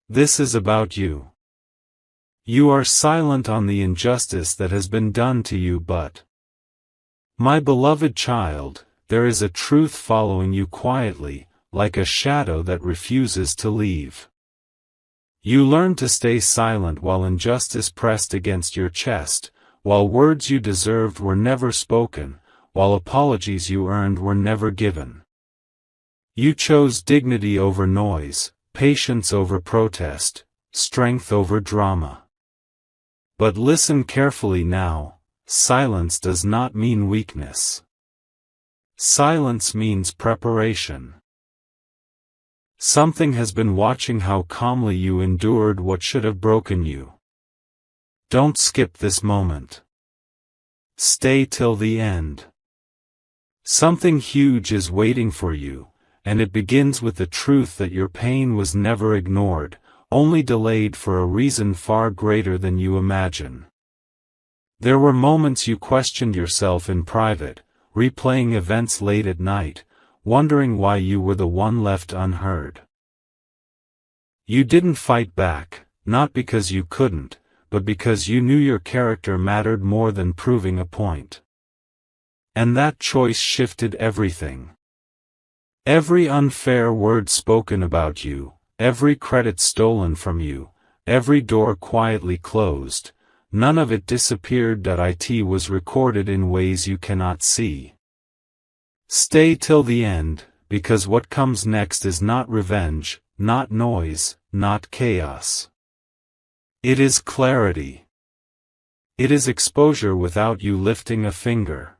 This is about you. You are silent on the injustice that has been done to you, but, my beloved child, there is a truth following you quietly, like a shadow that refuses to leave. You learned to stay silent while injustice pressed against your chest, while words you deserved were never spoken, while apologies you earned were never given. You chose dignity over noise, patience over protest, strength over drama. But listen carefully now, silence does not mean weakness. Silence means preparation. Something has been watching how calmly you endured what should have broken you. Don't skip this moment. Stay till the end. Something huge is waiting for you, and it begins with the truth that your pain was never ignored, only delayed for a reason far greater than you imagine. There were moments you questioned yourself in private, replaying events late at night, wondering why you were the one left unheard. You didn't fight back, not because you couldn't, but because you knew your character mattered more than proving a point. And that choice shifted everything. Every unfair word spoken about you, every credit stolen from you, every door quietly closed, none of it disappeared. It was recorded in ways you cannot see. Stay till the end, because what comes next is not revenge, not noise, not chaos. It is clarity. It is exposure without you lifting a finger.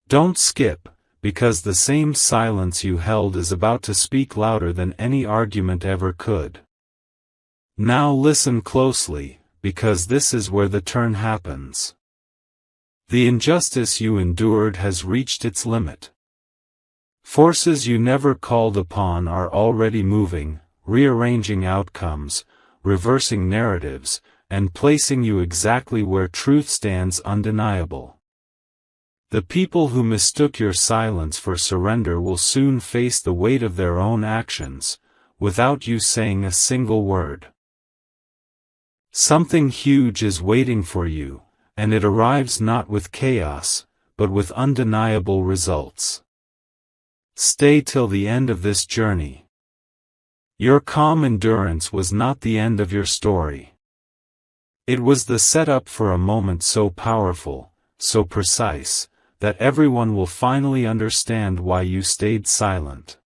Don't skip, because the same silence you held is about to speak louder than any argument ever could. Now listen closely, because this is where the turn happens. The injustice you endured has reached its limit. Forces you never called upon are already moving, rearranging outcomes, reversing narratives, and placing you exactly where truth stands undeniable. The people who mistook your silence for surrender will soon face the weight of their own actions, without you saying a single word. Something huge is waiting for you, and it arrives not with chaos, but with undeniable results. Stay till the end of this journey. Your calm endurance was not the end of your story. It was the setup for a moment so powerful, so precise, that everyone will finally understand why you stayed silent.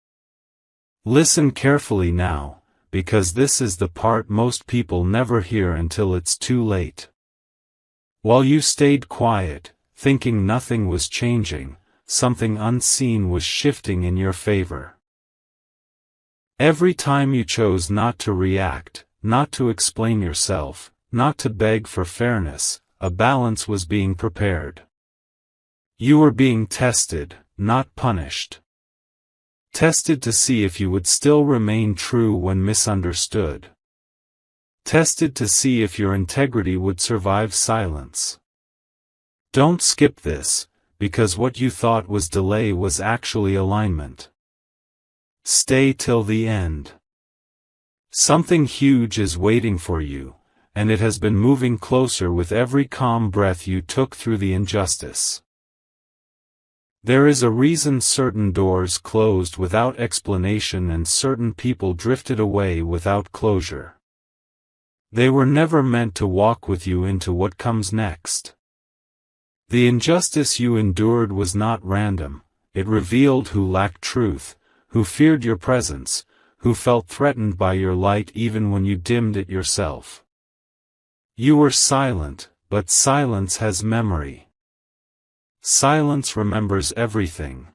Listen carefully now, because this is the part most people never hear until it's too late. While you stayed quiet, thinking nothing was changing, something unseen was shifting in your favor. Every time you chose not to react, not to explain yourself, not to beg for fairness, a balance was being prepared. You were being tested, not punished. Tested to see if you would still remain true when misunderstood. Tested to see if your integrity would survive silence. Don't skip this, because what you thought was delay was actually alignment. Stay till the end. Something huge is waiting for you, and it has been moving closer with every calm breath you took through the injustice. There is a reason certain doors closed without explanation and certain people drifted away without closure. They were never meant to walk with you into what comes next. The injustice you endured was not random, it revealed who lacked truth, who feared your presence, who felt threatened by your light even when you dimmed it yourself. You were silent, but silence has memory. Silence remembers everything.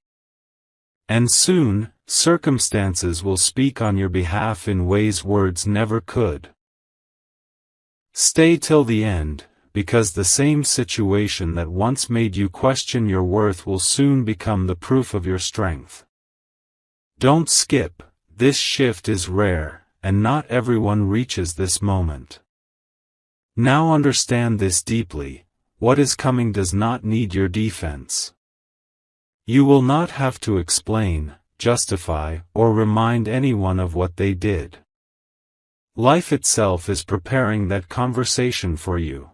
And soon, circumstances will speak on your behalf in ways words never could. Stay till the end, because the same situation that once made you question your worth will soon become the proof of your strength. Don't skip, this shift is rare, and not everyone reaches this moment. Now understand this deeply. What is coming does not need your defense. You will not have to explain, justify, or remind anyone of what they did. Life itself is preparing that conversation for you.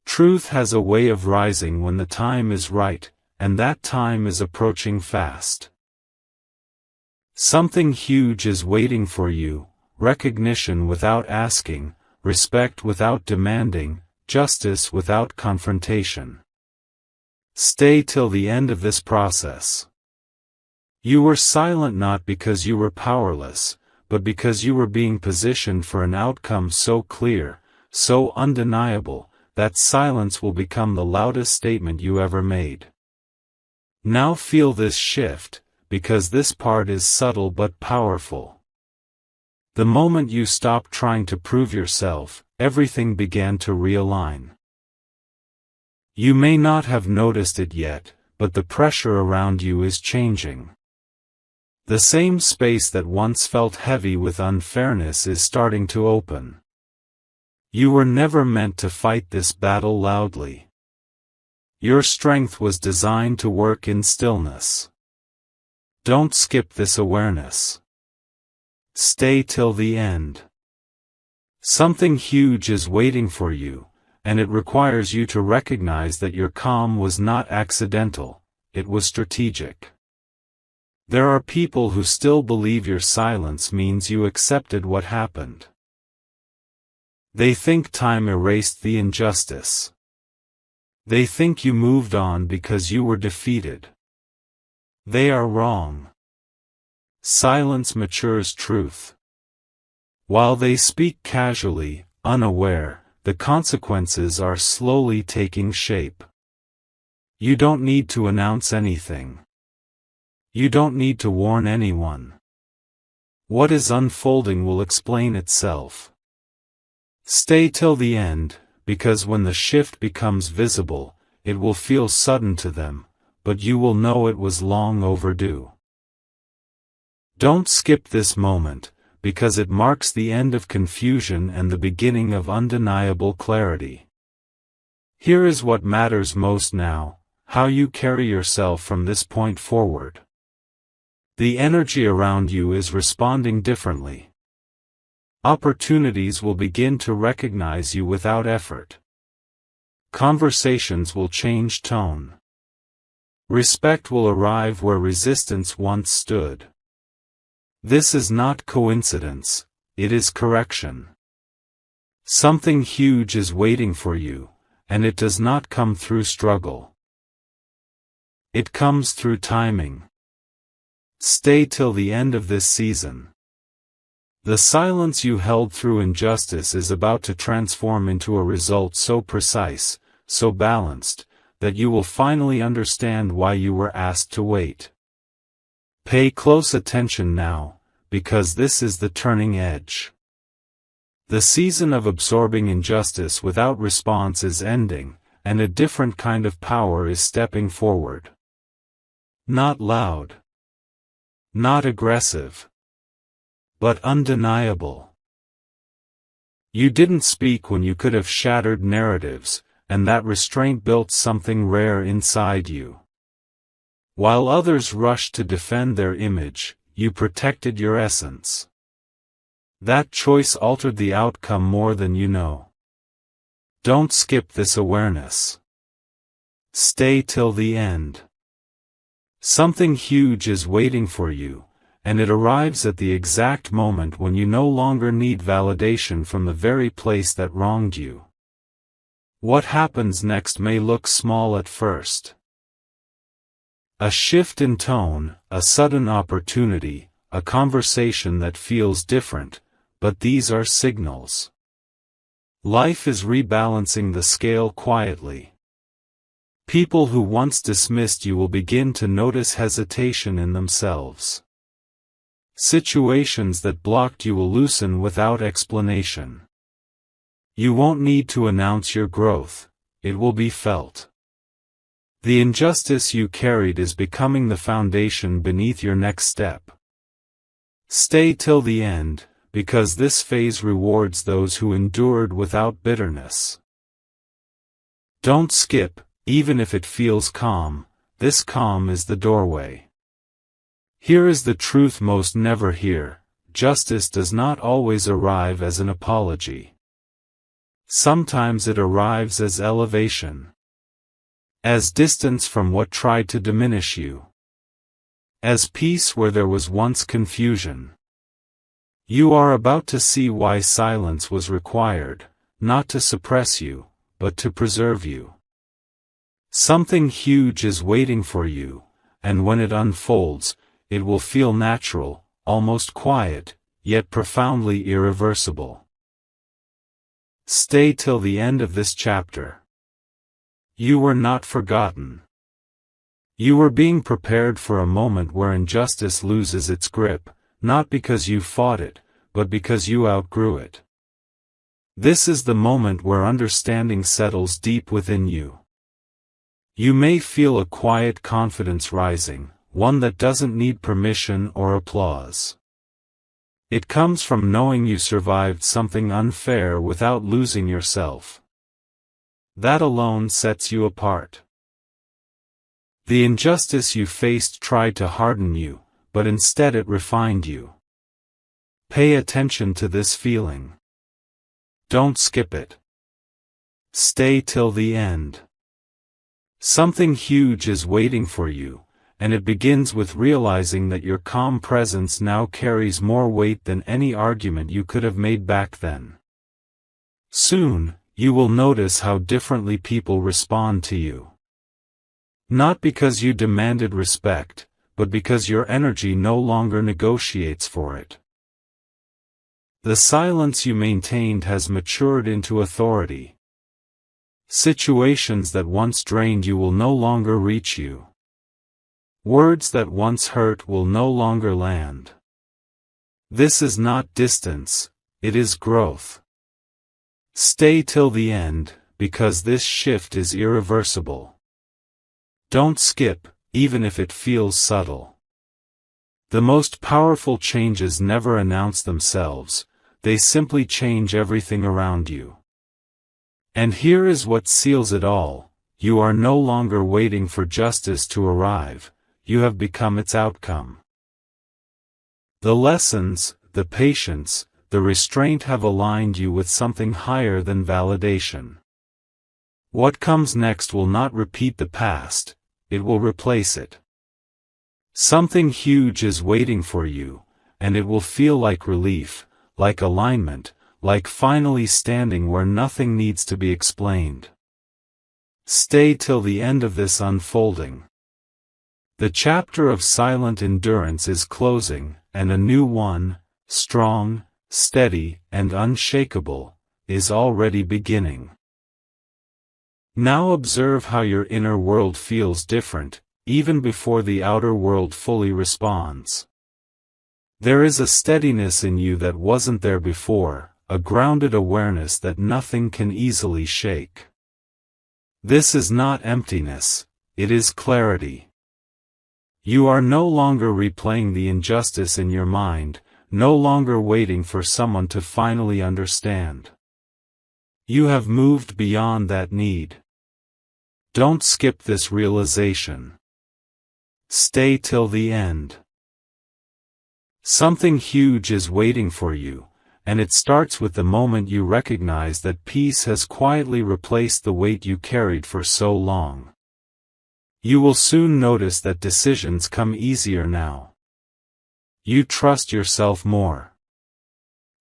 Truth has a way of rising when the time is right, and that time is approaching fast. Something huge is waiting for you: recognition without asking, respect without demanding, justice without confrontation. Stay till the end of this process. You were silent not because you were powerless, but because you were being positioned for an outcome so clear, so undeniable, that silence will become the loudest statement you ever made. Now feel this shift, because this part is subtle but powerful. The moment you stopped trying to prove yourself, everything began to realign. You may not have noticed it yet, but the pressure around you is changing. The same space that once felt heavy with unfairness is starting to open. You were never meant to fight this battle loudly. Your strength was designed to work in stillness. Don't skip this awareness. Stay till the end. Something huge is waiting for you, and it requires you to recognize that your calm was not accidental, it was strategic. There are people who still believe your silence means you accepted what happened. They think time erased the injustice. They think you moved on because you were defeated. They are wrong. Silence matures truth. While they speak casually, unaware, the consequences are slowly taking shape. You don't need to announce anything. You don't need to warn anyone. What is unfolding will explain itself. Stay till the end, because when the shift becomes visible, it will feel sudden to them, but you will know it was long overdue. Don't skip this moment, because it marks the end of confusion and the beginning of undeniable clarity. Here is what matters most now: how you carry yourself from this point forward. The energy around you is responding differently. Opportunities will begin to recognize you without effort. Conversations will change tone. Respect will arrive where resistance once stood. This is not coincidence, it is correction. Something huge is waiting for you, and it does not come through struggle. It comes through timing. Stay till the end of this season. The silence you held through injustice is about to transform into a result so precise, so balanced, that you will finally understand why you were asked to wait. Pay close attention now, because this is the turning edge. The season of absorbing injustice without response is ending, and a different kind of power is stepping forward. Not loud. Not aggressive. But undeniable. You didn't speak when you could have shattered narratives, and that restraint built something rare inside you. While others rushed to defend their image, you protected your essence. That choice altered the outcome more than you know. Don't skip this awareness. Stay till the end. Something huge is waiting for you, and it arrives at the exact moment when you no longer need validation from the very place that wronged you. What happens next may look small at first. A shift in tone, a sudden opportunity, a conversation that feels different, but these are signals. Life is rebalancing the scale quietly. People who once dismissed you will begin to notice hesitation in themselves. Situations that blocked you will loosen without explanation. You won't need to announce your growth, it will be felt. The injustice you carried is becoming the foundation beneath your next step. Stay till the end, because this phase rewards those who endured without bitterness. Don't skip, even if it feels calm, this calm is the doorway. Here is the truth most never hear: justice does not always arrive as an apology. Sometimes it arrives as elevation, as distance from what tried to diminish you, as peace where there was once confusion. You are about to see why silence was required, not to suppress you, but to preserve you. Something huge is waiting for you, and when it unfolds, it will feel natural, almost quiet, yet profoundly irreversible. Stay till the end of this chapter. You were not forgotten. You were being prepared for a moment where injustice loses its grip, not because you fought it, but because you outgrew it. This is the moment where understanding settles deep within you. You may feel a quiet confidence rising, one that doesn't need permission or applause. It comes from knowing you survived something unfair without losing yourself. That alone sets you apart. The injustice you faced tried to harden you, but instead it refined you. Pay attention to this feeling. Don't skip it. Stay till the end. Something huge is waiting for you, and it begins with realizing that your calm presence now carries more weight than any argument you could have made back then. Soon, you will notice how differently people respond to you. Not because you demanded respect, but because your energy no longer negotiates for it. The silence you maintained has matured into authority. Situations that once drained you will no longer reach you. Words that once hurt will no longer land. This is not distance, it is growth. Stay till the end, because this shift is irreversible. Don't skip, even if it feels subtle. The most powerful changes never announce themselves, they simply change everything around you. And here is what seals it all: you are no longer waiting for justice to arrive, you have become its outcome. The lessons, the patience, the restraint have aligned you with something higher than validation. What comes next will not repeat the past, it will replace it. Something huge is waiting for you, and it will feel like relief, like alignment, like finally standing where nothing needs to be explained. Stay till the end of this unfolding. The chapter of silent endurance is closing, and a new one, strong, steady, and unshakable, is already beginning. Now observe how your inner world feels different, even before the outer world fully responds. There is a steadiness in you that wasn't there before, a grounded awareness that nothing can easily shake. This is not emptiness, it is clarity. You are no longer replaying the injustice in your mind, no longer waiting for someone to finally understand. You have moved beyond that need. Don't skip this realization. Stay till the end. Something huge is waiting for you, and it starts with the moment you recognize that peace has quietly replaced the weight you carried for so long. You will soon notice that decisions come easier now. You trust yourself more.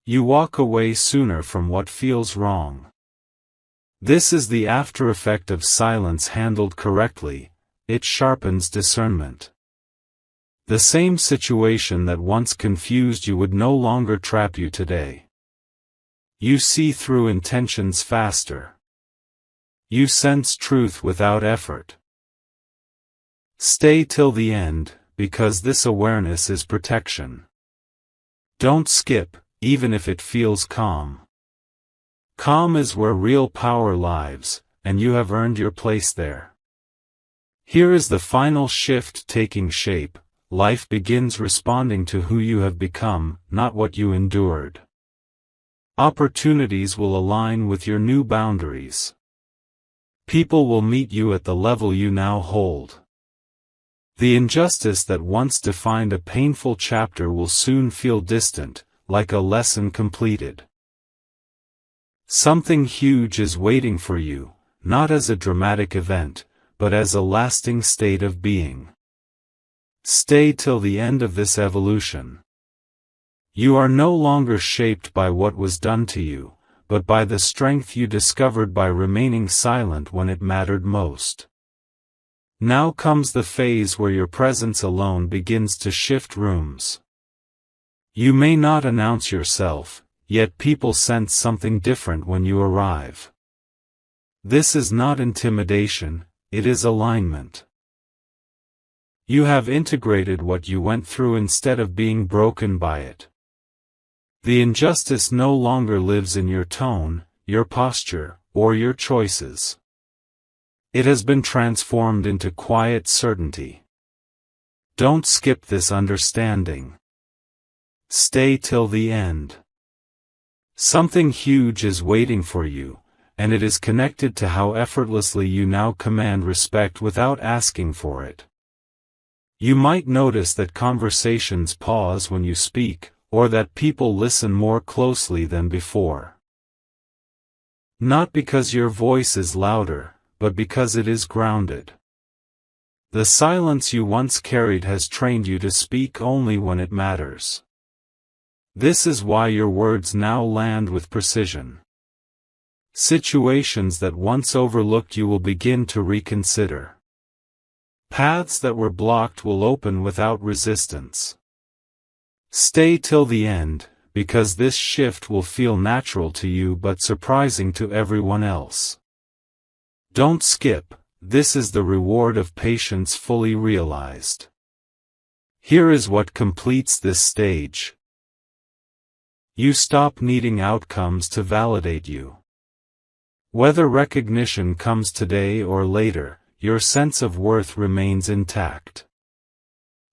You walk away sooner from what feels wrong. This is the after effect of silence handled correctly, it sharpens discernment. The same situation that once confused you would no longer trap you today. You see through intentions faster. You sense truth without effort. Stay till the end, because this awareness is protection. Don't skip, even if it feels calm. Calm is where real power lives, and you have earned your place there. Here is the final shift taking shape: life begins responding to who you have become, not what you endured. Opportunities will align with your new boundaries. People will meet you at the level you now hold. The injustice that once defined a painful chapter will soon feel distant, like a lesson completed. Something huge is waiting for you, not as a dramatic event, but as a lasting state of being. Stay till the end of this evolution. You are no longer shaped by what was done to you, but by the strength you discovered by remaining silent when it mattered most. Now comes the phase where your presence alone begins to shift rooms. You may not announce yourself, yet people sense something different when you arrive. This is not intimidation, it is alignment. You have integrated what you went through instead of being broken by it. The injustice no longer lives in your tone, your posture, or your choices. It has been transformed into quiet certainty. Don't skip this understanding. Stay till the end. Something huge is waiting for you, and it is connected to how effortlessly you now command respect without asking for it. You might notice that conversations pause when you speak, or that people listen more closely than before. Not because your voice is louder, but because it is grounded. The silence you once carried has trained you to speak only when it matters. This is why your words now land with precision. Situations that once overlooked you will begin to reconsider. Paths that were blocked will open without resistance. Stay till the end, because this shift will feel natural to you but surprising to everyone else. Don't skip, this is the reward of patience fully realized. Here is what completes this stage. You stop needing outcomes to validate you. Whether recognition comes today or later, your sense of worth remains intact.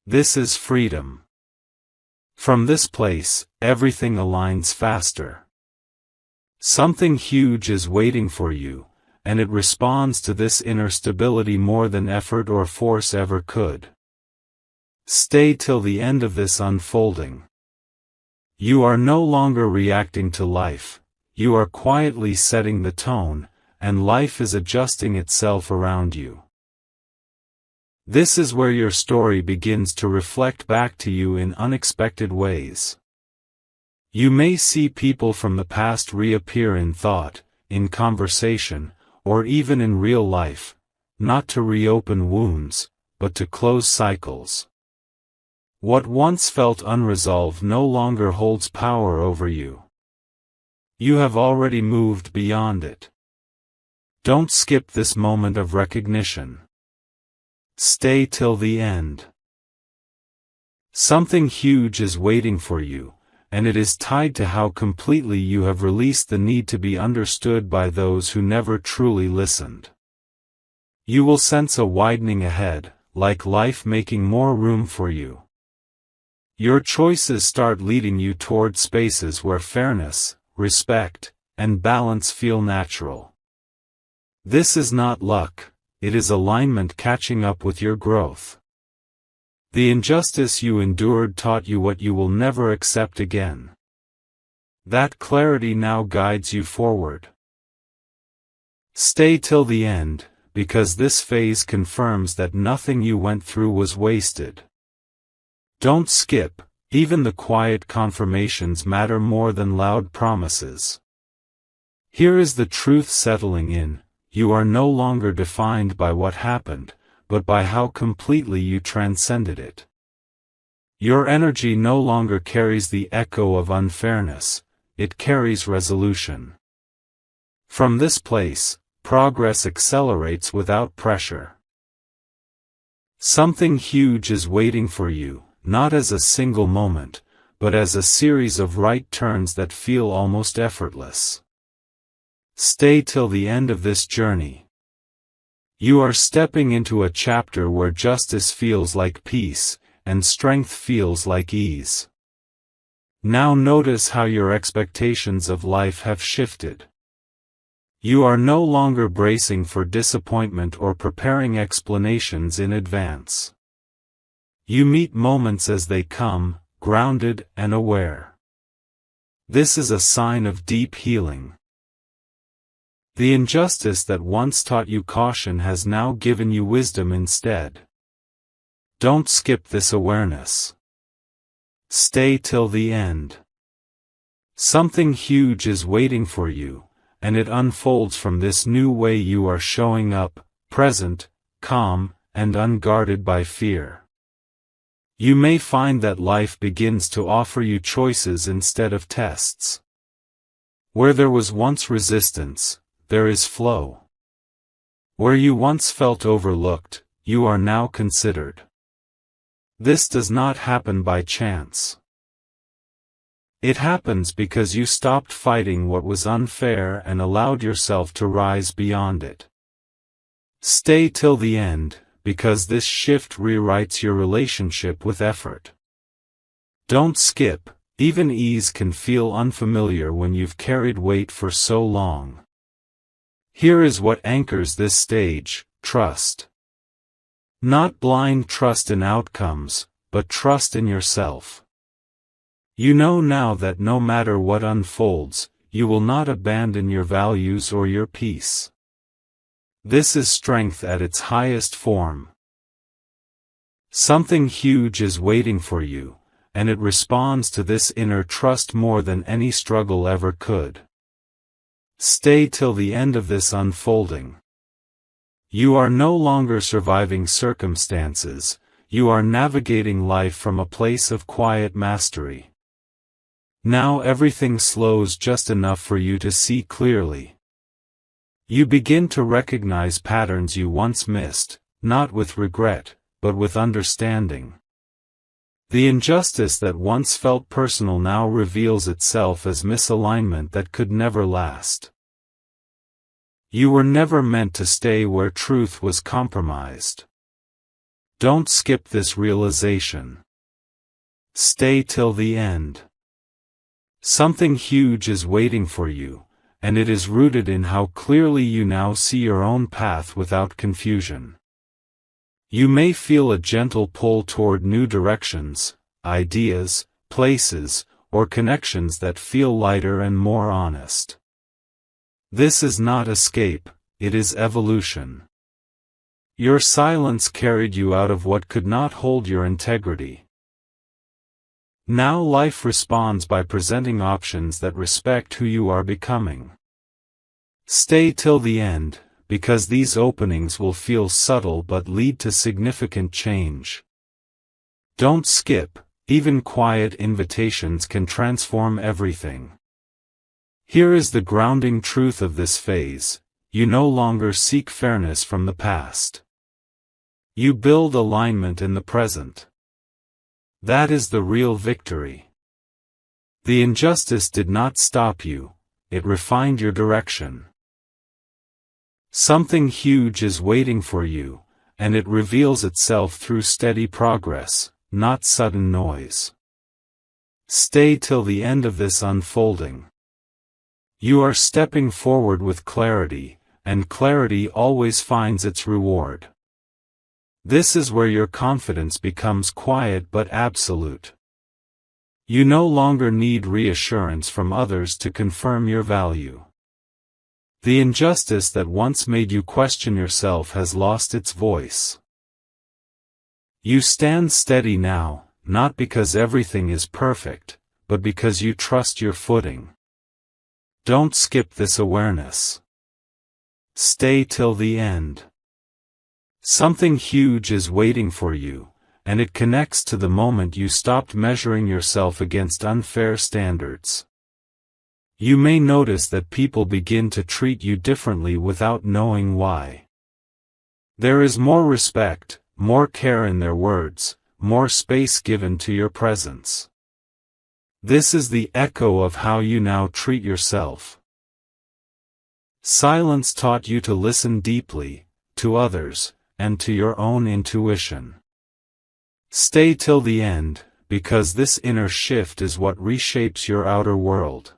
This is freedom. From this place, everything aligns faster. Something huge is waiting for you, and it responds to this inner stability more than effort or force ever could. Stay till the end of this unfolding. You are no longer reacting to life, you are quietly setting the tone, and life is adjusting itself around you. This is where your story begins to reflect back to you in unexpected ways. You may see people from the past reappear in thought, in conversation, or even in real life, not to reopen wounds, but to close cycles. What once felt unresolved no longer holds power over you. You have already moved beyond it. Don't skip this moment of recognition. Stay till the end. Something huge is waiting for you, and it is tied to how completely you have released the need to be understood by those who never truly listened. You will sense a widening ahead, like life making more room for you. Your choices start leading you toward spaces where fairness, respect, and balance feel natural. This is not luck, it is alignment catching up with your growth. The injustice you endured taught you what you will never accept again. That clarity now guides you forward. Stay till the end, because this phase confirms that nothing you went through was wasted. Don't skip, even the quiet confirmations matter more than loud promises. Here is the truth settling in, you are no longer defined by what happened, but by how completely you transcended it. Your energy no longer carries the echo of unfairness, it carries resolution. From this place, progress accelerates without pressure. Something huge is waiting for you, not as a single moment, but as a series of right turns that feel almost effortless. Stay till the end of this journey. You are stepping into a chapter where justice feels like peace, and strength feels like ease. Now notice how your expectations of life have shifted. You are no longer bracing for disappointment or preparing explanations in advance. You meet moments as they come, grounded and aware. This is a sign of deep healing. The injustice that once taught you caution has now given you wisdom instead. Don't skip this awareness. Stay till the end. Something huge is waiting for you, and it unfolds from this new way you are showing up, present, calm, and unguarded by fear. You may find that life begins to offer you choices instead of tests. Where there was once resistance, there is flow. Where you once felt overlooked, you are now considered. This does not happen by chance. It happens because you stopped fighting what was unfair and allowed yourself to rise beyond it. Stay till the end, because this shift rewrites your relationship with effort. Don't skip, even ease can feel unfamiliar when you've carried weight for so long. Here is what anchors this stage: trust. Not blind trust in outcomes, but trust in yourself. You know now that no matter what unfolds, you will not abandon your values or your peace. This is strength at its highest form. Something huge is waiting for you, and it responds to this inner trust more than any struggle ever could. Stay till the end of this unfolding. You are no longer surviving circumstances, you are navigating life from a place of quiet mastery. Now everything slows just enough for you to see clearly. You begin to recognize patterns you once missed, not with regret, but with understanding. The injustice that once felt personal now reveals itself as misalignment that could never last. You were never meant to stay where truth was compromised. Don't skip this realization. Stay till the end. Something huge is waiting for you, and it is rooted in how clearly you now see your own path without confusion. You may feel a gentle pull toward new directions, ideas, places, or connections that feel lighter and more honest. This is not escape, it is evolution. Your silence carried you out of what could not hold your integrity. Now life responds by presenting options that respect who you are becoming. Stay till the end, because these openings will feel subtle but lead to significant change. Don't skip, even quiet invitations can transform everything. Here is the grounding truth of this phase: you no longer seek fairness from the past. You build alignment in the present. That is the real victory. The injustice did not stop you, it refined your direction. Something huge is waiting for you, and it reveals itself through steady progress, not sudden noise. Stay till the end of this unfolding. You are stepping forward with clarity, and clarity always finds its reward. This is where your confidence becomes quiet but absolute. You no longer need reassurance from others to confirm your value. The injustice that once made you question yourself has lost its voice. You stand steady now, not because everything is perfect, but because you trust your footing. Don't skip this awareness. Stay till the end. Something huge is waiting for you, and it connects to the moment you stopped measuring yourself against unfair standards. You may notice that people begin to treat you differently without knowing why. There is more respect, more care in their words, more space given to your presence. This is the echo of how you now treat yourself. Silence taught you to listen deeply, to others, and to your own intuition. Stay till the end, because this inner shift is what reshapes your outer world.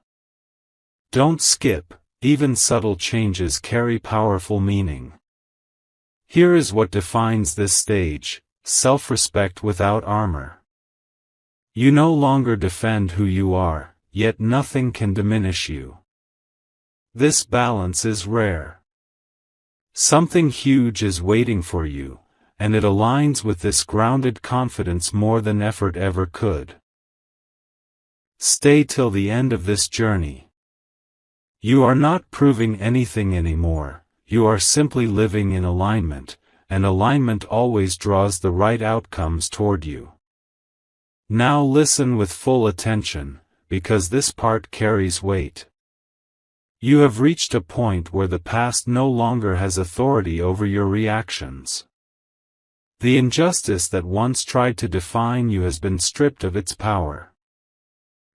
Don't skip, even subtle changes carry powerful meaning. Here is what defines this stage: self-respect without armor. You no longer defend who you are, yet nothing can diminish you. This balance is rare. Something huge is waiting for you, and it aligns with this grounded confidence more than effort ever could. Stay till the end of this journey. You are not proving anything anymore, you are simply living in alignment, and alignment always draws the right outcomes toward you. Now listen with full attention, because this part carries weight. You have reached a point where the past no longer has authority over your reactions. The injustice that once tried to define you has been stripped of its power.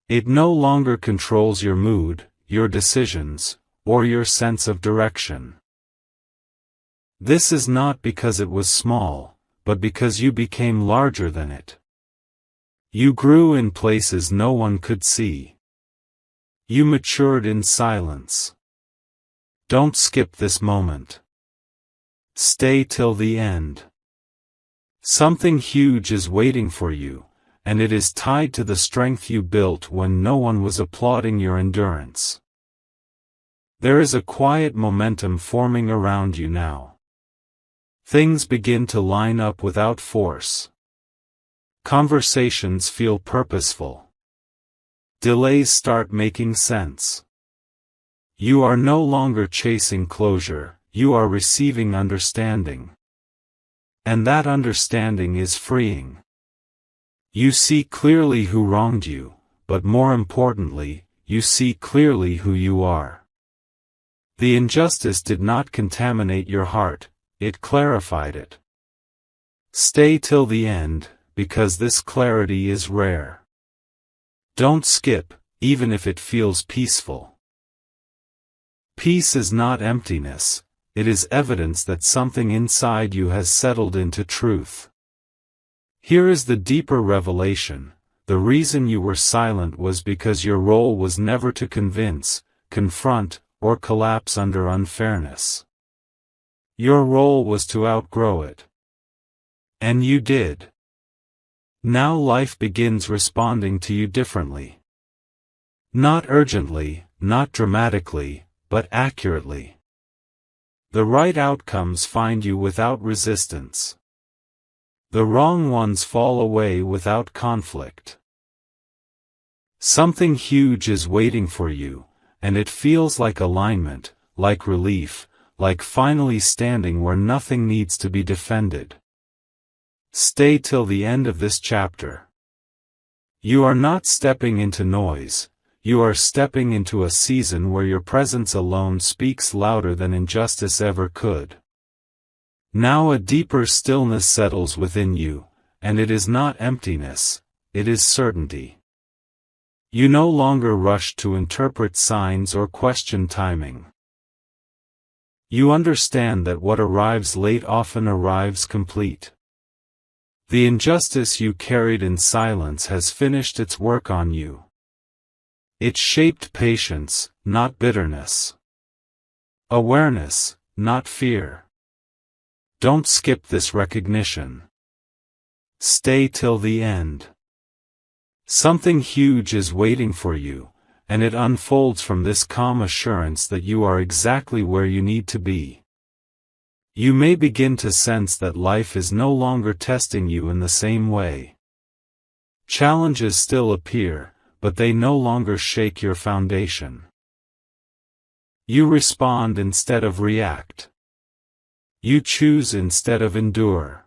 It no longer controls your mood, your decisions, or your sense of direction. This is not because it was small, but because you became larger than it. You grew in places no one could see. You matured in silence. Don't skip this moment. Stay till the end. Something huge is waiting for you, and it is tied to the strength you built when no one was applauding your endurance. There is a quiet momentum forming around you now. Things begin to line up without force. Conversations feel purposeful. Delays start making sense. You are no longer chasing closure, you are receiving understanding. And that understanding is freeing. You see clearly who wronged you, but more importantly, you see clearly who you are. The injustice did not contaminate your heart, it clarified it. Stay till the end, because this clarity is rare. Don't skip, even if it feels peaceful. Peace is not emptiness, it is evidence that something inside you has settled into truth. Here is the deeper revelation: the reason you were silent was because your role was never to convince, confront, or collapse under unfairness. Your role was to outgrow it. And you did. Now life begins responding to you differently. Not urgently, not dramatically, but accurately. The right outcomes find you without resistance. The wrong ones fall away without conflict. Something huge is waiting for you, and it feels like alignment, like relief, like finally standing where nothing needs to be defended. Stay till the end of this chapter. You are not stepping into noise, you are stepping into a season where your presence alone speaks louder than injustice ever could. Now a deeper stillness settles within you, and it is not emptiness, it is certainty. You no longer rush to interpret signs or question timing. You understand that what arrives late often arrives complete. The injustice you carried in silence has finished its work on you. It shaped patience, not bitterness. Awareness, not fear. Don't skip this recognition. Stay till the end. Something huge is waiting for you, and it unfolds from this calm assurance that you are exactly where you need to be. You may begin to sense that life is no longer testing you in the same way. Challenges still appear, but they no longer shake your foundation. You respond instead of react. You choose instead of endure.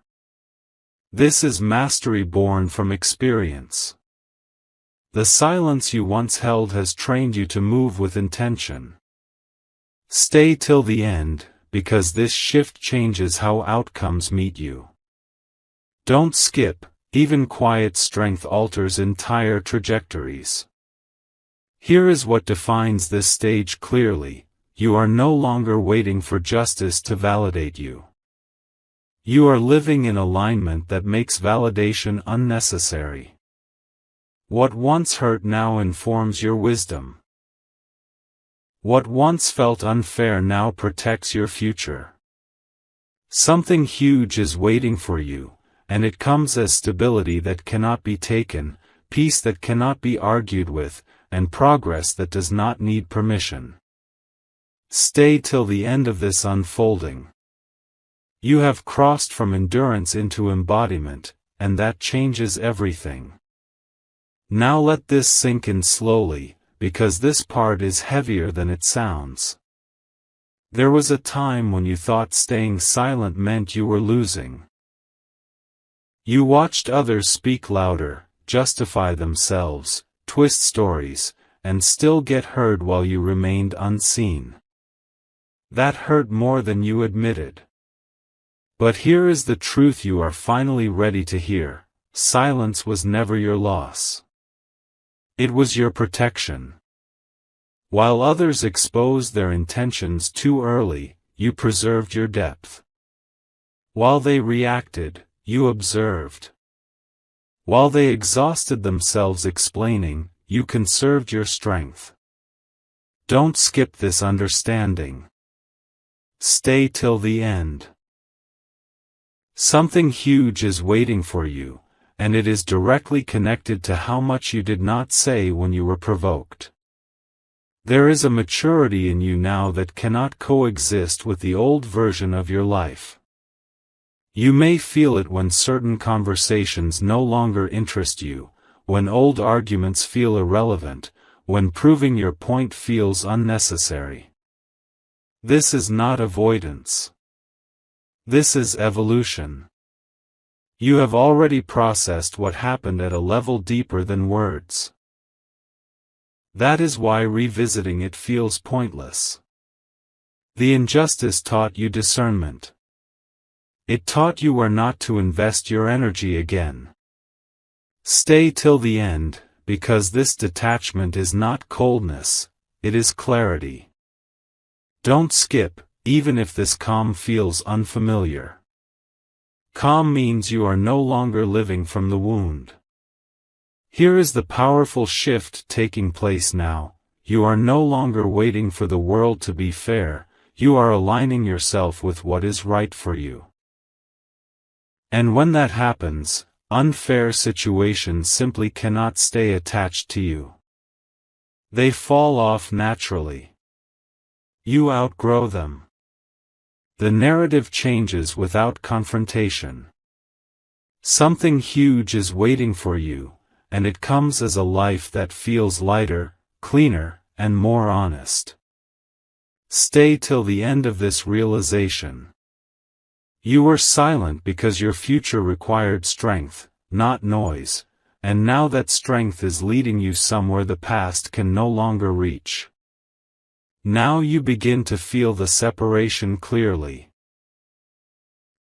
This is mastery born from experience. The silence you once held has trained you to move with intention. Stay till the end, because this shift changes how outcomes meet you. Don't skip, even quiet strength alters entire trajectories. Here is what defines this stage clearly: you are no longer waiting for justice to validate you. You are living in alignment that makes validation unnecessary. What once hurt now informs your wisdom. What once felt unfair now protects your future. Something huge is waiting for you, and it comes as stability that cannot be taken, peace that cannot be argued with, and progress that does not need permission. Stay till the end of this unfolding. You have crossed from endurance into embodiment, and that changes everything. Now let this sink in slowly, because this part is heavier than it sounds. There was a time when you thought staying silent meant you were losing. You watched others speak louder, justify themselves, twist stories, and still get heard while you remained unseen. That hurt more than you admitted. But here is the truth you are finally ready to hear: silence was never your loss. It was your protection. While others exposed their intentions too early, you preserved your depth. While they reacted, you observed. While they exhausted themselves explaining, you conserved your strength. Don't skip this understanding. Stay till the end. Something huge is waiting for you, and it is directly connected to how much you did not say when you were provoked. There is a maturity in you now that cannot coexist with the old version of your life. You may feel it when certain conversations no longer interest you, when old arguments feel irrelevant, when proving your point feels unnecessary. This is not avoidance. This is evolution. You have already processed what happened at a level deeper than words. That is why revisiting it feels pointless. The injustice taught you discernment. It taught you where not to invest your energy again. Stay till the end, because this detachment is not coldness, it is clarity. Don't skip, even if this calm feels unfamiliar. Calm means you are no longer living from the wound. Here is the powerful shift taking place now: you are no longer waiting for the world to be fair, you are aligning yourself with what is right for you. And when that happens, unfair situations simply cannot stay attached to you. They fall off naturally. You outgrow them. The narrative changes without confrontation. Something huge is waiting for you, and it comes as a life that feels lighter, cleaner, and more honest. Stay till the end of this realization. You were silent because your future required strength, not noise, and now that strength is leading you somewhere the past can no longer reach. Now you begin to feel the separation clearly.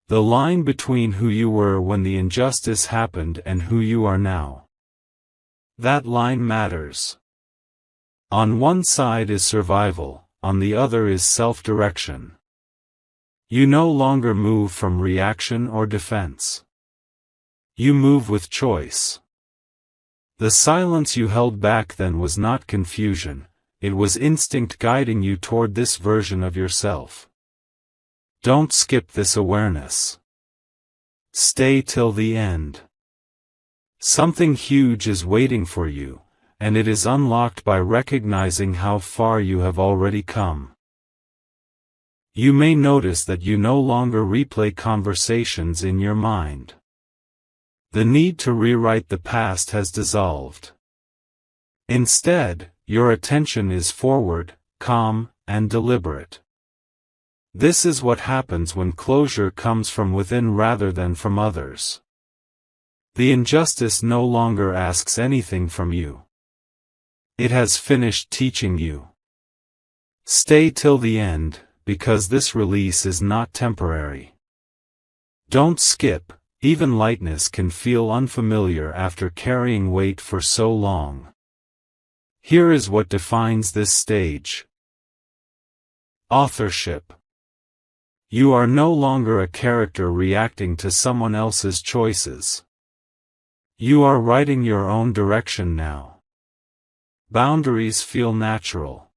The line between who you were when the injustice happened and who you are now. That line matters. On one side is survival, on the other is self-direction. You no longer move from reaction or defense. You move with choice. The silence you held back then was not confusion. It was instinct guiding you toward this version of yourself. Don't skip this awareness. Stay till the end. Something huge is waiting for you, and it is unlocked by recognizing how far you have already come. You may notice that you no longer replay conversations in your mind. The need to rewrite the past has dissolved. Instead, your attention is forward, calm, and deliberate. This is what happens when closure comes from within rather than from others. The injustice no longer asks anything from you. It has finished teaching you. Stay till the end, because this release is not temporary. Don't skip, even lightness can feel unfamiliar after carrying weight for so long. Here is what defines this stage. Authorship. You are no longer a character reacting to someone else's choices. You are writing your own direction now. Boundaries feel natural.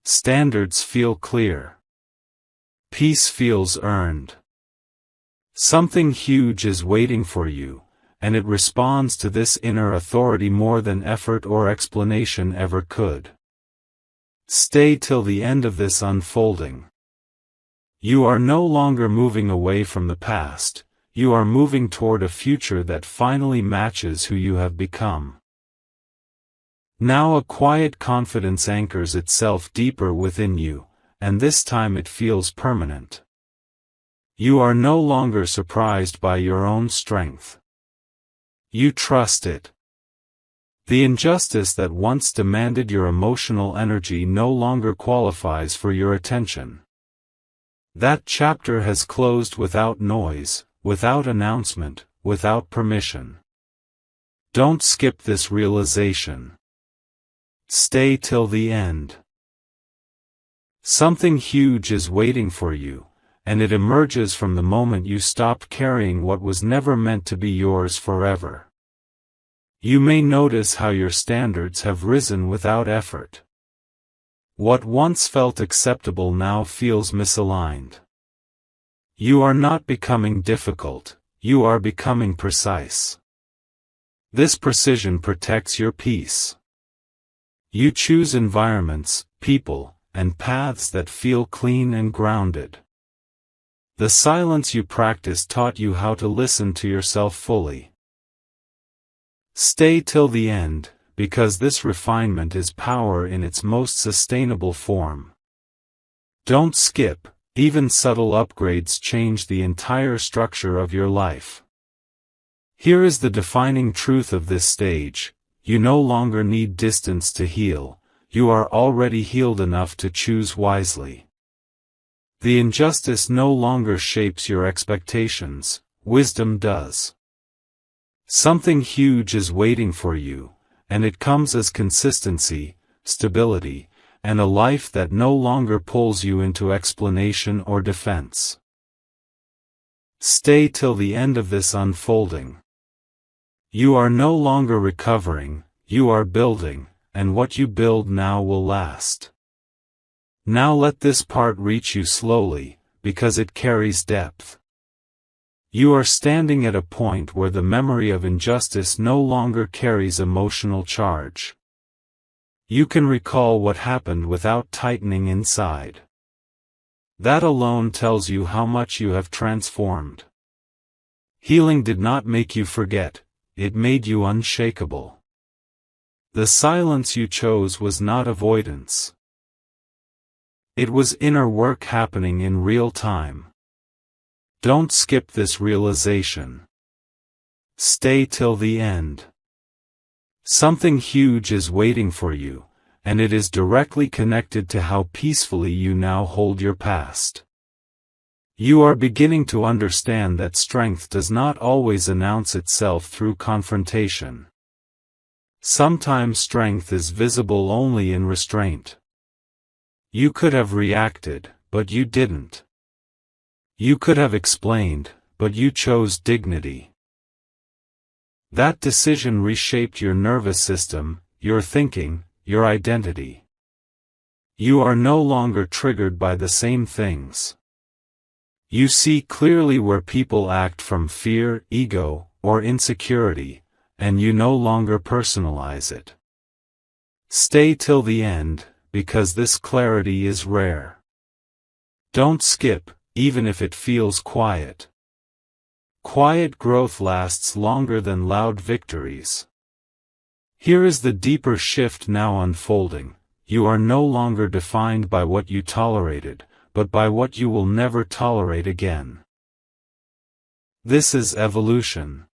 Standards feel clear. Peace feels earned. Something huge is waiting for you, and it responds to this inner authority more than effort or explanation ever could. Stay till the end of this unfolding. You are no longer moving away from the past, you are moving toward a future that finally matches who you have become. Now a quiet confidence anchors itself deeper within you, and this time it feels permanent. You are no longer surprised by your own strength. You trust it. The injustice that once demanded your emotional energy no longer qualifies for your attention. That chapter has closed without noise, without announcement, without permission. Don't skip this realization. Stay till the end. Something huge is waiting for you, and it emerges from the moment you stopped carrying what was never meant to be yours forever. You may notice how your standards have risen without effort. What once felt acceptable now feels misaligned. You are not becoming difficult, you are becoming precise. This precision protects your peace. You choose environments, people, and paths that feel clean and grounded. The silence you practiced taught you how to listen to yourself fully. Stay till the end, because this refinement is power in its most sustainable form. Don't skip, even subtle upgrades change the entire structure of your life. Here is the defining truth of this stage: you no longer need distance to heal, you are already healed enough to choose wisely. The injustice no longer shapes your expectations, wisdom does. Something huge is waiting for you, and it comes as consistency, stability, and a life that no longer pulls you into explanation or defense. Stay till the end of this unfolding. You are no longer recovering, you are building, and what you build now will last. Now let this part reach you slowly, because it carries depth. You are standing at a point where the memory of injustice no longer carries emotional charge. You can recall what happened without tightening inside. That alone tells you how much you have transformed. Healing did not make you forget, it made you unshakable. The silence you chose was not avoidance. It was inner work happening in real time. Don't skip this realization. Stay till the end. Something huge is waiting for you, and it is directly connected to how peacefully you now hold your past. You are beginning to understand that strength does not always announce itself through confrontation. Sometimes strength is visible only in restraint. You could have reacted, but you didn't. You could have explained, but you chose dignity. That decision reshaped your nervous system, your thinking, your identity. You are no longer triggered by the same things. You see clearly where people act from fear, ego, or insecurity, and you no longer personalize it. Stay till the end, because this clarity is rare. Don't skip, even if it feels quiet. Quiet growth lasts longer than loud victories. Here is the deeper shift now unfolding: you are no longer defined by what you tolerated, but by what you will never tolerate again. This is evolution.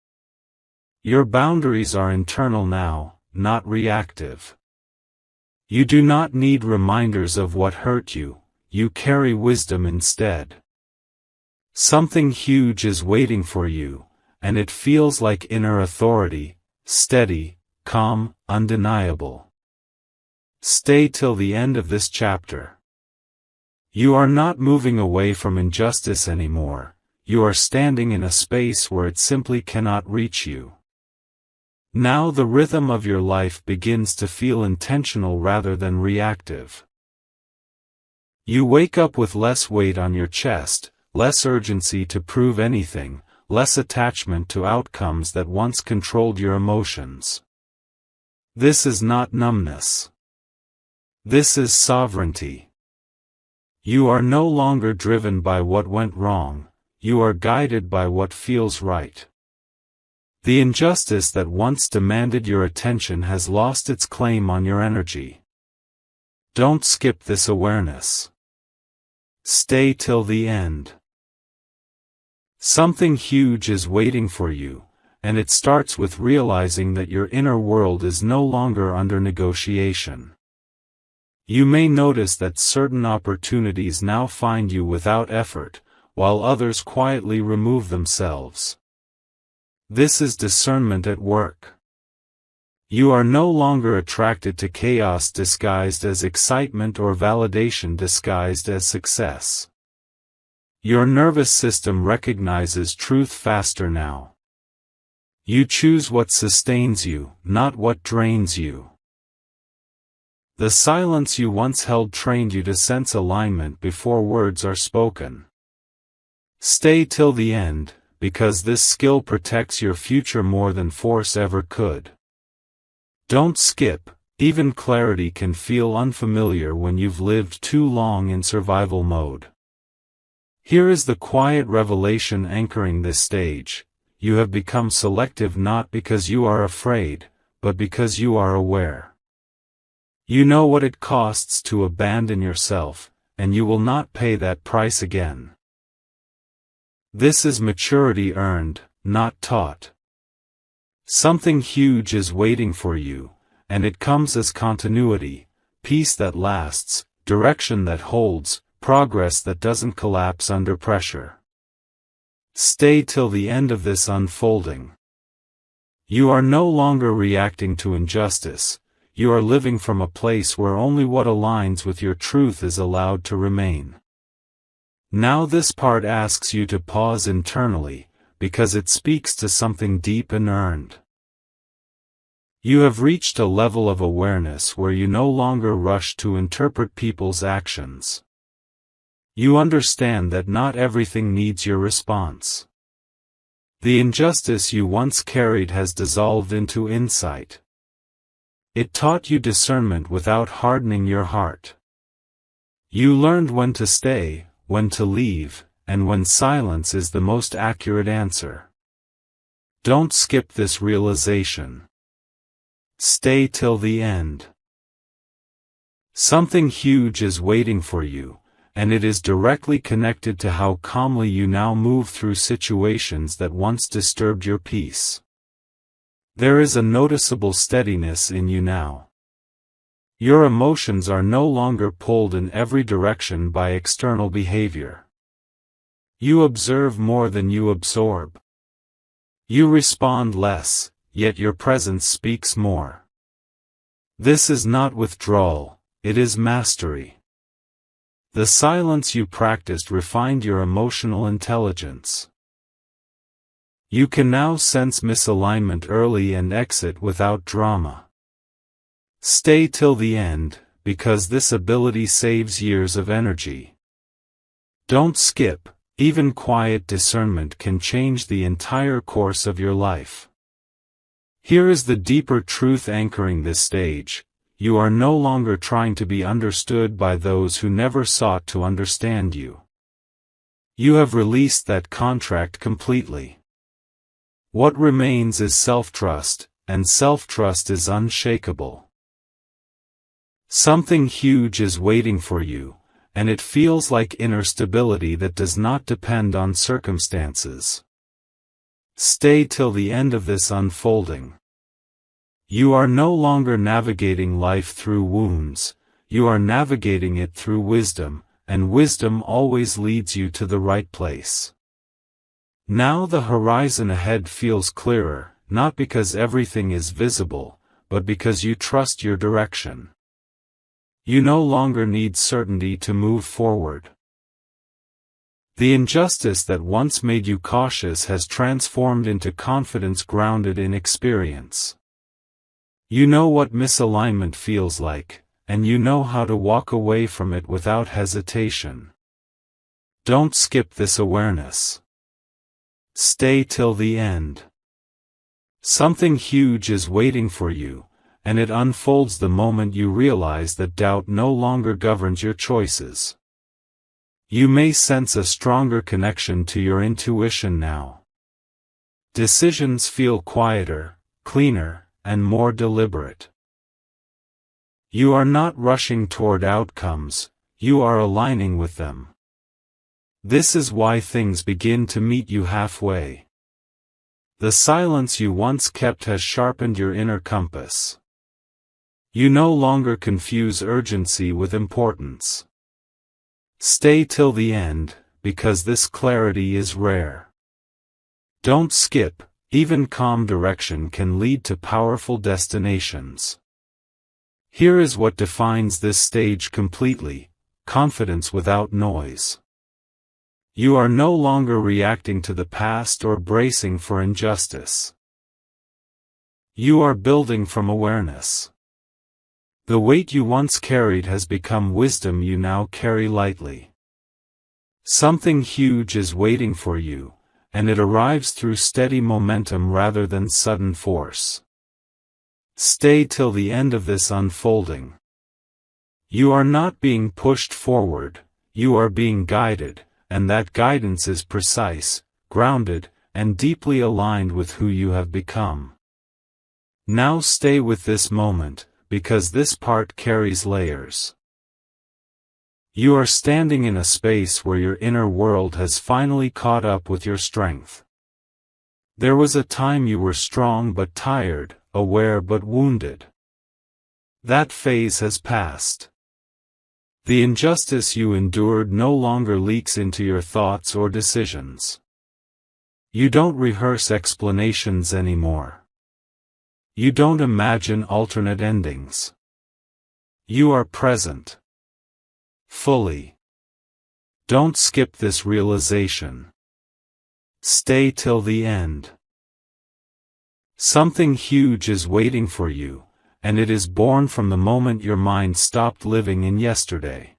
Your boundaries are internal now, not reactive. You do not need reminders of what hurt you, you carry wisdom instead. Something huge is waiting for you, and it feels like inner authority, steady, calm, undeniable. Stay till the end of this chapter. You are not moving away from injustice anymore, you are standing in a space where it simply cannot reach you. Now the rhythm of your life begins to feel intentional rather than reactive. You wake up with less weight on your chest, less urgency to prove anything, less attachment to outcomes that once controlled your emotions. This is not numbness. This is sovereignty. You are no longer driven by what went wrong, you are guided by what feels right. The injustice that once demanded your attention has lost its claim on your energy. Don't skip this awareness. Stay till the end. Something huge is waiting for you, and it starts with realizing that your inner world is no longer under negotiation. You may notice that certain opportunities now find you without effort, while others quietly remove themselves. This is discernment at work. You are no longer attracted to chaos disguised as excitement or validation disguised as success. Your nervous system recognizes truth faster now. You choose what sustains you, not what drains you. The silence you once held trained you to sense alignment before words are spoken. Stay till the end, because this skill protects your future more than force ever could. Don't skip, even clarity can feel unfamiliar when you've lived too long in survival mode. Here is the quiet revelation anchoring this stage: you have become selective not because you are afraid, but because you are aware. You know what it costs to abandon yourself, and you will not pay that price again. This is maturity earned, not taught. Something huge is waiting for you, and it comes as continuity, peace that lasts, direction that holds, progress that doesn't collapse under pressure. Stay till the end of this unfolding. You are no longer reacting to injustice, you are living from a place where only what aligns with your truth is allowed to remain. Now this part asks you to pause internally, because it speaks to something deep and earned. You have reached a level of awareness where you no longer rush to interpret people's actions. You understand that not everything needs your response. The injustice you once carried has dissolved into insight. It taught you discernment without hardening your heart. You learned when to stay, when to leave, and when silence is the most accurate answer. Don't skip this realization. Stay till the end. Something huge is waiting for you, and it is directly connected to how calmly you now move through situations that once disturbed your peace. There is a noticeable steadiness in you now. Your emotions are no longer pulled in every direction by external behavior. You observe more than you absorb. You respond less, yet your presence speaks more. This is not withdrawal, it is mastery. The silence you practiced refined your emotional intelligence. You can now sense misalignment early and exit without drama. Stay till the end, because this ability saves years of energy. Don't skip, even quiet discernment can change the entire course of your life. Here is the deeper truth anchoring this stage: you are no longer trying to be understood by those who never sought to understand you. You have released that contract completely. What remains is self-trust, and self-trust is unshakable. Something huge is waiting for you, and it feels like inner stability that does not depend on circumstances. Stay till the end of this unfolding. You are no longer navigating life through wounds, you are navigating it through wisdom, and wisdom always leads you to the right place. Now the horizon ahead feels clearer, not because everything is visible, but because you trust your direction. You no longer need certainty to move forward. The injustice that once made you cautious has transformed into confidence grounded in experience. You know what misalignment feels like, and you know how to walk away from it without hesitation. Don't skip this awareness. Stay till the end. Something huge is waiting for you, and it unfolds the moment you realize that doubt no longer governs your choices. You may sense a stronger connection to your intuition now. Decisions feel quieter, cleaner, and more deliberate. You are not rushing toward outcomes, you are aligning with them. This is why things begin to meet you halfway. The silence you once kept has sharpened your inner compass. You no longer confuse urgency with importance. Stay till the end, because this clarity is rare. Don't skip, even calm direction can lead to powerful destinations. Here is what defines this stage completely: confidence without noise. You are no longer reacting to the past or bracing for injustice. You are building from awareness. The weight you once carried has become wisdom you now carry lightly. Something huge is waiting for you, and it arrives through steady momentum rather than sudden force. Stay till the end of this unfolding. You are not being pushed forward, you are being guided, and that guidance is precise, grounded, and deeply aligned with who you have become. Now stay with this moment, because this part carries layers. You are standing in a space where your inner world has finally caught up with your strength. There was a time you were strong but tired, aware but wounded. That phase has passed. The injustice you endured no longer leaks into your thoughts or decisions. You don't rehearse explanations anymore. You don't imagine alternate endings. You are present. Fully. Don't skip this realization. Stay till the end. Something huge is waiting for you, and it is born from the moment your mind stopped living in yesterday.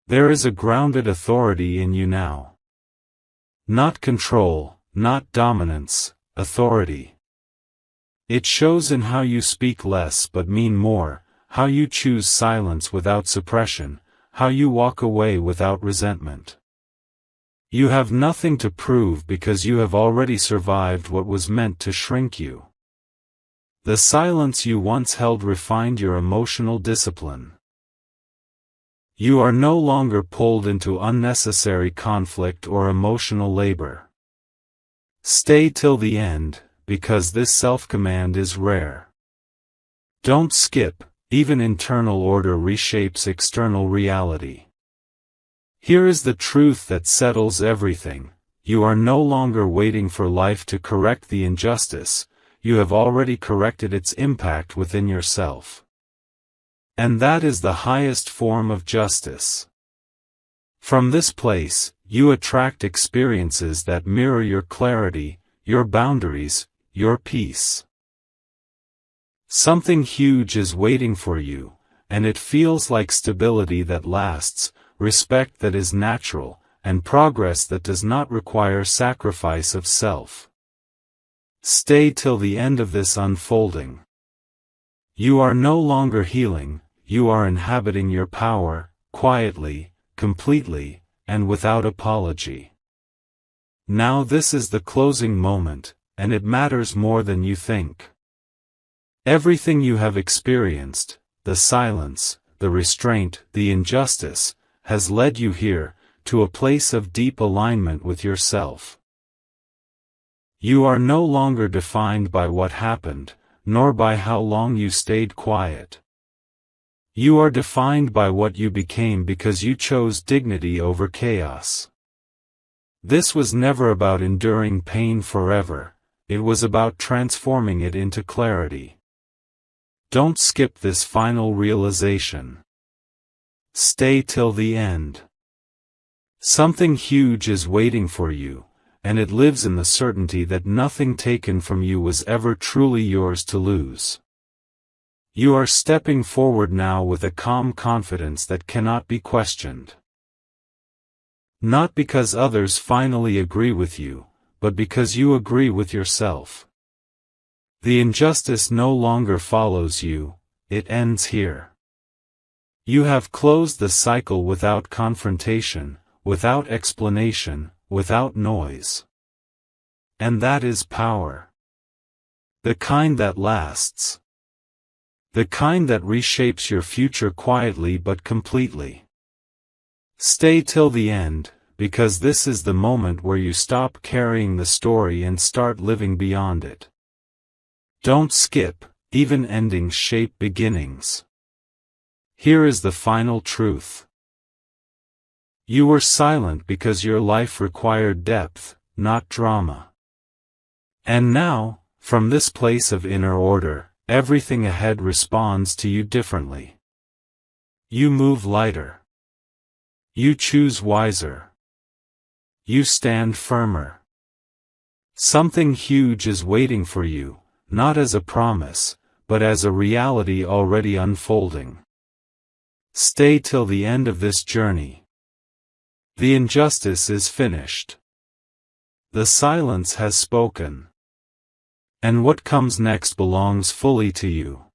There is a grounded authority in you now. Not control, not dominance, authority. It shows in how you speak less but mean more, how you choose silence without suppression, how you walk away without resentment. You have nothing to prove because you have already survived what was meant to shrink you. The silence you once held refined your emotional discipline. You are no longer pulled into unnecessary conflict or emotional labor. Stay till the end, because this self-command is rare. Don't skip, even internal order reshapes external reality. Here is the truth that settles everything: you are no longer waiting for life to correct the injustice, you have already corrected its impact within yourself. And that is the highest form of justice. From this place, you attract experiences that mirror your clarity, your boundaries, your peace. Something huge is waiting for you, and it feels like stability that lasts, respect that is natural, and progress that does not require sacrifice of self. Stay till the end of this unfolding. You are no longer healing, you are inhabiting your power, quietly, completely, and without apology. Now this is the closing moment, and it matters more than you think. Everything you have experienced, the silence, the restraint, the injustice, has led you here, to a place of deep alignment with yourself. You are no longer defined by what happened, nor by how long you stayed quiet. You are defined by what you became because you chose dignity over chaos. This was never about enduring pain forever, it was about transforming it into clarity. Don't skip this final realization. Stay till the end. Something huge is waiting for you, and it lives in the certainty that nothing taken from you was ever truly yours to lose. You are stepping forward now with a calm confidence that cannot be questioned. Not because others finally agree with you, but because you agree with yourself. The injustice no longer follows you, it ends here. You have closed the cycle without confrontation, without explanation, without noise. And that is power. The kind that lasts. The kind that reshapes your future quietly but completely. Stay till the end, because this is the moment where you stop carrying the story and start living beyond it. Don't skip, even endings shape beginnings. Here is the final truth. You were silent because your life required depth, not drama. And now, from this place of inner order, everything ahead responds to you differently. You move lighter. You choose wiser. You stand firmer. Something huge is waiting for you, not as a promise, but as a reality already unfolding. Stay till the end of this journey. The injustice is finished. The silence has spoken. And what comes next belongs fully to you.